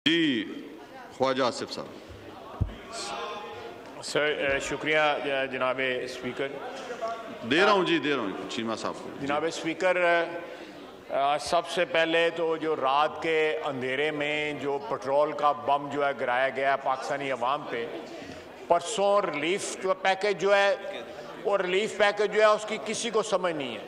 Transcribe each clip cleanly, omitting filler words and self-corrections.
जी ख्वाजा आसिफ साहब। सर शुक्रिया जनाब स्पीकर। दे रहा हूँ जी, दे रहा हूँ चीमा साहब को। जनाब स्पीकर, सबसे पहले तो जो रात के अंधेरे में जो पेट्रोल का बम जो है गिराया गया पाकिस्तानी अवाम पे, परसों रिलीफ जो पैकेज जो है वो रिलीफ पैकेज जो है उसकी किसी को समझ नहीं है।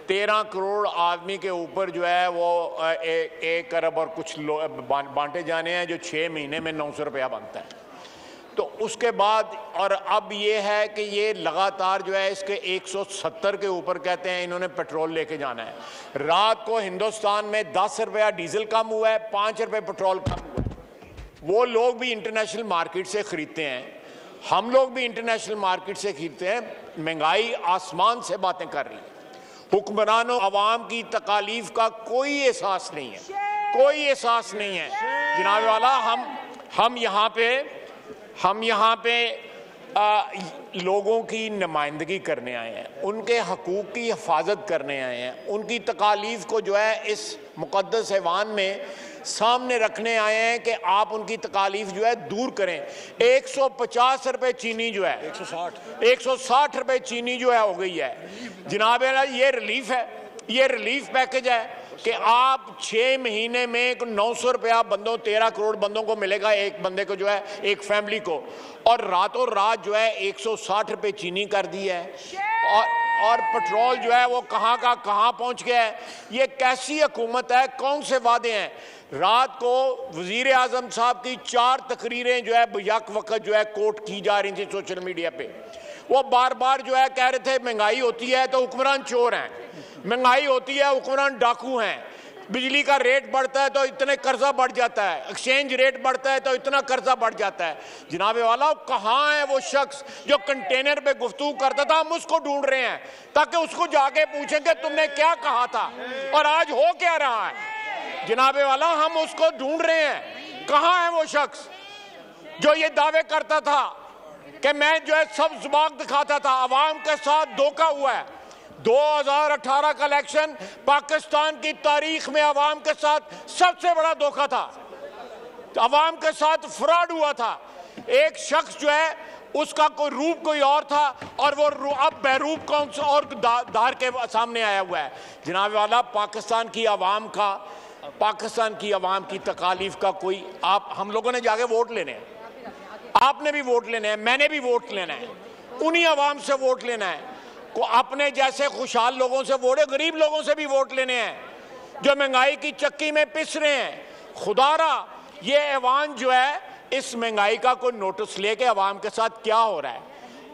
13 करोड़ आदमी के ऊपर जो है वो 1 अरब और कुछ बांटे जाने हैं, जो 6 महीने में 900 रुपया बनता है। तो उसके बाद और अब ये है कि ये लगातार जो है इसके 170 के ऊपर कहते हैं इन्होंने पेट्रोल लेके जाना है। रात को हिंदुस्तान में 10 रुपया डीजल कम हुआ है, 5 रुपये पेट्रोल कम हुआ है। वो लोग भी इंटरनेशनल मार्केट से खरीदते हैं, हम लोग भी इंटरनेशनल मार्केट से खरीदते हैं। महंगाई आसमान से बातें कर रही है। हुक्मरानों अवाम की तकालीफ का कोई एहसास नहीं है, कोई एहसास नहीं है जनाब वाला। हम यहाँ पे लोगों की नुमाइंदगी करने आए हैं, उनके हकूक़ की हिफाजत करने आए हैं, उनकी तकालीफ को जो है इस मुक़द्दस ऐवान में सामने रखने आए हैं कि आप उनकी तकालीफ जो है दूर करें। 150 रुपये चीनी जो है 160 रुपये चीनी जो है हो गई है जनाब। ये रिलीफ है, ये रिलीफ पैकेज है कि आप 6 महीने में 900 रुपया बंदों 13 करोड़ बंदों को मिलेगा, एक बंदे को जो है एक फैमिली को, और रातों रात जो है 160 रुपये चीनी कर दी है। और पेट्रोल जो है वो कहाँ का कहाँ पहुँच गया है। ये कैसी हुकूमत है, कौन से वादे हैं। रात को वजीर आजम साहब की 4 तकरीरें जो है यक वक्त जो है कोट की जा रही थी सोशल मीडिया पे। वो बार बार जो है कह रहे थे महंगाई होती है तो हुक्मरान चोर हैं, महंगाई होती है हुक्मरान डाकू हैं, बिजली का रेट बढ़ता है तो इतने कर्जा बढ़ जाता है, एक्सचेंज रेट बढ़ता है तो इतना कर्जा बढ़ जाता है। जनाब वाला, कहाँ है वो शख्स जो कंटेनर पे गुफ्तगू करता था। हम उसको ढूंढ रहे हैं ताकि उसको जाके पूछेंगे तुमने क्या कहा था और आज हो क्या रहा है। जनाब वाला, हम उसको ढूंढ रहे हैं, कहाँ है वो शख्स जो ये दावे करता था कि मैं जो है सब जुबान दिखाता था। अवाम के साथ धोखा हुआ है। 2018 का इलेक्शन पाकिस्तान की तारीख में अवाम के साथ सबसे बड़ा धोखा था, अवाम के साथ फ्रॉड हुआ था। एक शख्स जो है उसका कोई रूप कोई और था और वो अब बहरूप कौन सा और धार के सामने आया हुआ है। जनाब वाला, पाकिस्तान की अवाम की तकालीफ का कोई आप हम लोगों ने जाके वोट लेने हैं, आपने भी वोट लेने हैं, मैंने भी वोट लेना है, उन्हीं अवाम से वोट लेना है। को अपने जैसे खुशहाल लोगों से वोट, गरीब लोगों से भी वोट लेने हैं जो महंगाई की चक्की में पिस रहे हैं। खुदारा ये ऐवान जो है इस महंगाई का कोई नोटिस लेके अवाम के साथ क्या हो रहा है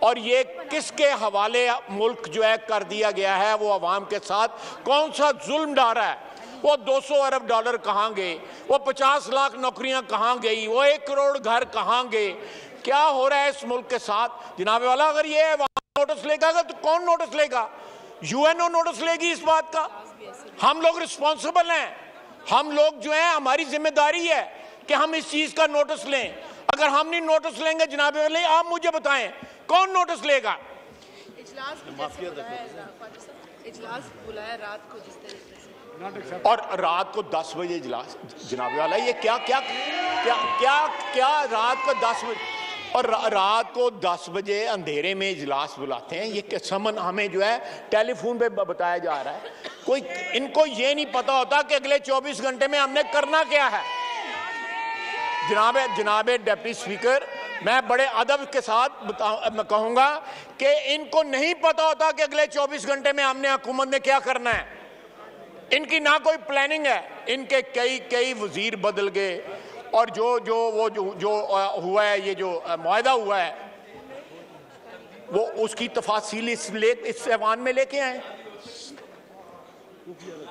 और ये किसके हवाले मुल्क जो है कर दिया गया है, वो अवाम के साथ कौन सा जुल्म डाला है। वो 200 अरब डॉलर कहाँ गए, वो 50 लाख नौकरियां कहाँ गई, वो 1 करोड़ घर कहाँ गए, क्या हो रहा है इस मुल्क के साथ। जनाब वाला, अगर ये नोटिस लेगा तो कौन नोटिस लेगा? यूएनओ नोटिस लेगी इस बात का। हम लोग रिस्पॉन्सिबल हैं, हम लोग जो है हमारी जिम्मेदारी है कि हम इस चीज का नोटिस लें। अगर हम नहीं नोटिस लेंगे जनाब वाले, आप मुझे बताएं कौन नोटिस लेगा? इजलास बुलाया रात को जिस तरीके से, और रात को 10 बजे इजलास। जनाब वाला, ये क्या क्या क्या क्या क्या रात को 10 बजे और रात को 10 बजे अंधेरे में इजलास बुलाते हैं। ये समन हमें जो है टेलीफोन पे बताया जा रहा है। कोई इनको ये नहीं पता होता कि अगले 24 घंटे में हमने करना क्या है। जनाब डिप्टी स्पीकर, मैं बड़े अदब के साथ मैं कहूँगा कि इनको नहीं पता होता कि अगले 24 घंटे में हमने हुकूमत ने क्या करना है। इनकी ना कोई प्लानिंग है। इनके कई वजीर बदल गए और जो हुआ है, ये जो मुआहदा हुआ है वो उसकी तफासील इस ऐवान में लेके आए।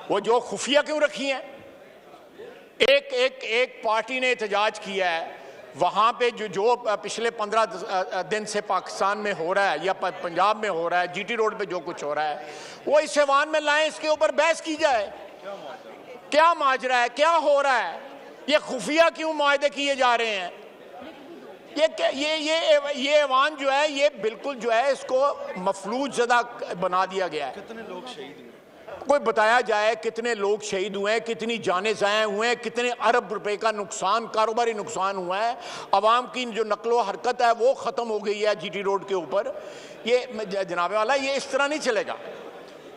वो जो खुफिया क्यों रखी हैं। एक पार्टी ने एहतजाज किया है वहाँ पे जो पिछले 15 दिन से पाकिस्तान में हो रहा है या पंजाब में हो रहा है, जीटी रोड पे जो कुछ हो रहा है वो इस ऐवान में लाएं, इसके ऊपर बहस की जाए। क्या माजरा है, क्या हो रहा है, ये खुफिया क्यों मुआहदे किए जा रहे हैं। ये ऐवान जो है ये बिल्कुल जो है इसको मफलूज ज़दा बना दिया गया है। कितने लोग शहीद हुए? कोई बताया जाए कितने लोग शहीद हुए हैं, कितनी जानें ज़ाया हुए हैं, कितने अरब रुपए का नुकसान, कारोबारी नुकसान हुआ है। अवाम की जो नकलो हरकत है वो ख़त्म हो गई है जीटी रोड के ऊपर। ये जनाब वाला, ये इस तरह नहीं चलेगा।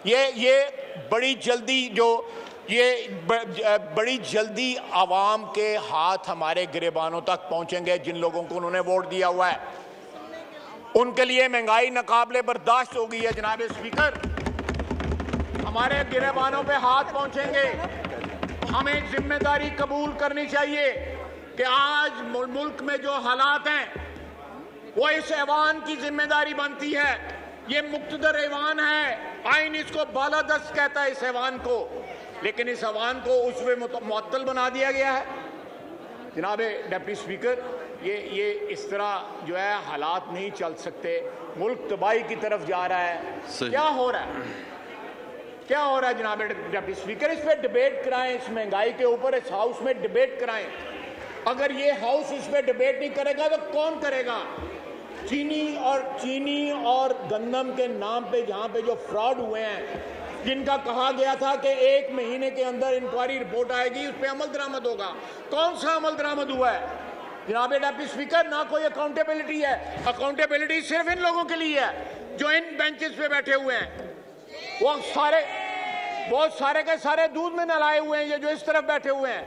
ये बड़ी जल्दी आवाम के हाथ हमारे गिरेबानों तक पहुंचेंगे। जिन लोगों को उन्होंने वोट दिया हुआ है उनके लिए महंगाई नाकाबिले बर्दाश्त हो गई है। जनाब स्पीकर, हमारे गिरेबानों पे हाथ पहुंचेंगे। हमें जिम्मेदारी कबूल करनी चाहिए कि आज मुल्क में जो हालात हैं वो इस ऐवान की जिम्मेदारी बनती है। ये मुक्तदर ऐवान है, आइन इसको बालादस्त कहता है इस ऐवान को, लेकिन इस ऐवान को उसमें मुअत्तल बना दिया गया है। जनाब डिप्टी स्पीकर, ये इस तरह जो है हालात नहीं चल सकते। मुल्क तबाही की तरफ जा रहा है। क्या हो रहा है, क्या हो रहा है जनाब डिप्टी स्पीकर? इस पर डिबेट कराएं, इस महंगाई के ऊपर इस हाउस में डिबेट कराएं। अगर ये हाउस इस पर डिबेट नहीं करेगा तो कौन करेगा? चीनी और गंदम के नाम पे जहां पे जो फ्रॉड हुए हैं, जिनका कहा गया था कि 1 महीने के अंदर इंक्वायरी रिपोर्ट आएगी, उस पर अमल दरामद होगा। कौन सा अमल दरामद हुआ है जनाब डिप्टी स्पीकर? ना कोई अकाउंटेबिलिटी है। अकाउंटेबिलिटी सिर्फ इन लोगों के लिए है जो इन बेंचेस पे बैठे हुए हैं। वो सारे के सारे दूध में नहलाए हुए हैं, ये जो इस तरफ बैठे हुए हैं।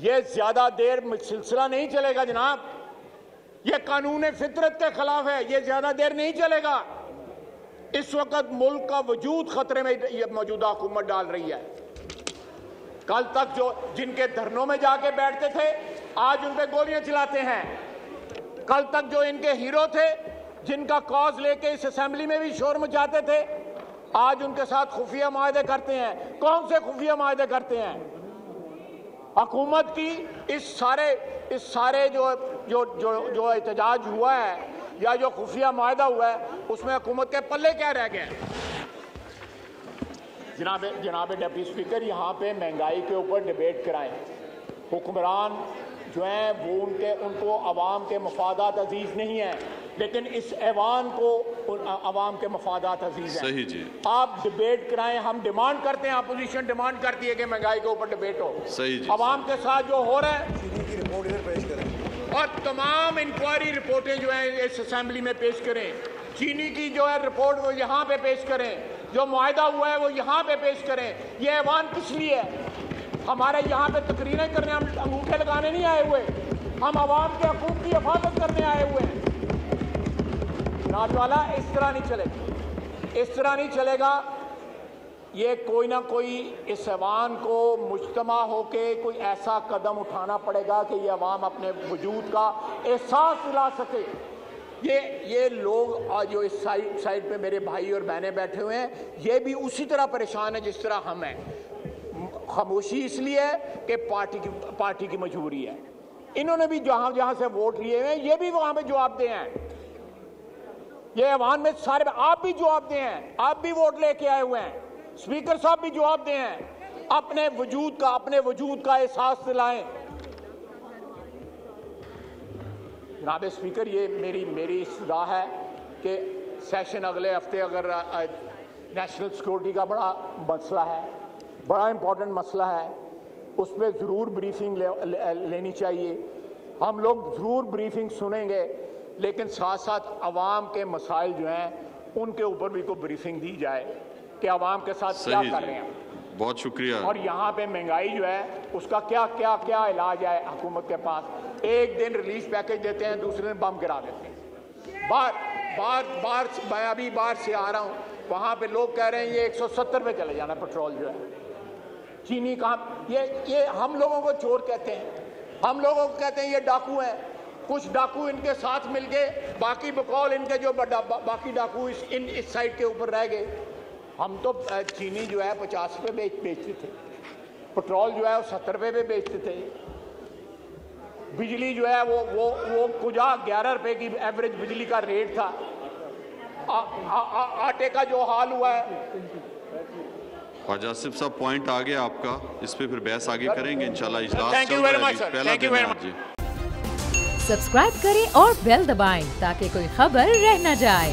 ये ज्यादा देर सिलसिला नहीं चलेगा जनाब। ये कानून फितरत के खिलाफ है। ये ज्यादा देर नहीं चलेगा। इस वक्त मुल्क का वजूद खतरे में ये मौजूदा हुकूमत डाल रही है। कल तक जो जिनके धरनों में जाके बैठते थे, आज उन पे गोलियां चलाते हैं। कल तक जो इनके हीरो थे, जिनका कॉज लेके इस असेंबली में भी शोर मचाते थे, आज उनके साथ खुफिया माहदे करते हैं। कौन से खुफिया माहदे करते हैं? हुकूमत की इस सारे जो एहतजाज हुआ है या जो खुफिया माहदा हुआ है, उसमें हुकूमत के पल्ले क्या रह गए? जनाब डिप्टी स्पीकर, यहाँ पे महंगाई के ऊपर डिबेट कराएं। हुक्मरान जो हैं वो उनको अवाम के मफादात अजीज नहीं है, लेकिन इस ऐवान को अवाम के मफादात अजीज हैं। सही जी। आप डिबेट कराएं। हम डिमांड करते हैं, अपोजिशन डिमांड करती है कि महंगाई के ऊपर डिबेट हो। सही जी। अवाम के साथ जो हो रहा है, चीनी की रिपोर्ट इधर पेश करें और तमाम इंक्वायरी रिपोर्टें जो है इस असेंबली में पेश करें। चीनी की जो है रिपोर्ट वो यहाँ पे पेश करें, जो मुआहदा हुआ है वो यहाँ पे पेश करें। ये ऐवान किस लिए है? हमारे यहाँ पे तकरीरें करने, हम अंगूठे लगाने नहीं आए हुए। हम अवाम के हकूक़ की हिफाजत करने आए हुए हैं। वाला इस तरह नहीं चलेगा, इस तरह नहीं चलेगा। ये कोई ना कोई इस ऐवान को मुज्तमा होके कोई ऐसा कदम उठाना पड़ेगा कि ये अवाम अपने वजूद का एहसास दिला सके। ये लोग आज जो इस साइड पे मेरे भाई और बहनें बैठे हुए हैं, ये भी उसी तरह परेशान है जिस तरह हम हैं। खामोशी इसलिए है कि पार्टी की मजबूरी है। इन्होंने भी जहां से वोट लिए हुए हैं, ये भी वहां पे जवाब दे हैं। ये ऐवान में सारे आप भी जवाब दे हैं, आप भी वोट लेके आए हुए हैं। स्पीकर साहब भी जवाब दे हैं। अपने वजूद का एहसास दिलाएं। जनाब स्पीकर, ये मेरी इस्तदा है कि सेशन अगले हफ्ते, अगर नेशनल सिक्योरिटी का बड़ा मसला है, बड़ा इंपॉर्टेंट मसला है, उस पर ज़रूर ब्रीफिंग लेनी चाहिए। हम लोग ज़रूर ब्रीफिंग सुनेंगे, लेकिन साथ साथ अवाम के मसाइल जो हैं उनके ऊपर भी कोई ब्रीफिंग दी जाए कि अवाम के साथ क्या कर रहे हैं। बहुत शुक्रिया। और यहाँ पे महंगाई जो है उसका क्या इलाज है हुकूमत के पास? एक दिन रिलीफ पैकेज देते हैं, दूसरे दिन बम गिरा देते हैं। बार मैं अभी बाहर से आ रहा हूँ, वहाँ पे लोग कह रहे हैं ये 170 पे चले जाना पेट्रोल जो है। चीनी कहाँ? ये हम लोगों को चोर कहते हैं, हम लोगों को कहते हैं ये डाकू हैं। कुछ डाकू इनके साथ मिल गए, बाकी बकौल इनके जो बाकी डाकू इस साइड के ऊपर रह गए। हम तो चीनी जो है 50 रुपये बेचते थे, पेट्रोल जो है वो 70 रुपये पे बेचते थे, बिजली जो है वो कुछ 11 रुपये की एवरेज बिजली का रेट था। आटे का जो हाल हुआ है। ख्वाजा आसिफ साहब, पॉइंट आ गया आपका, इस पे फिर बहस आगे करेंगे इंशाल्लाह। इजलास thank you very much sir, thank you very much. Subscribe करें और बेल दबाएं ताकि कोई खबर रह न जाए।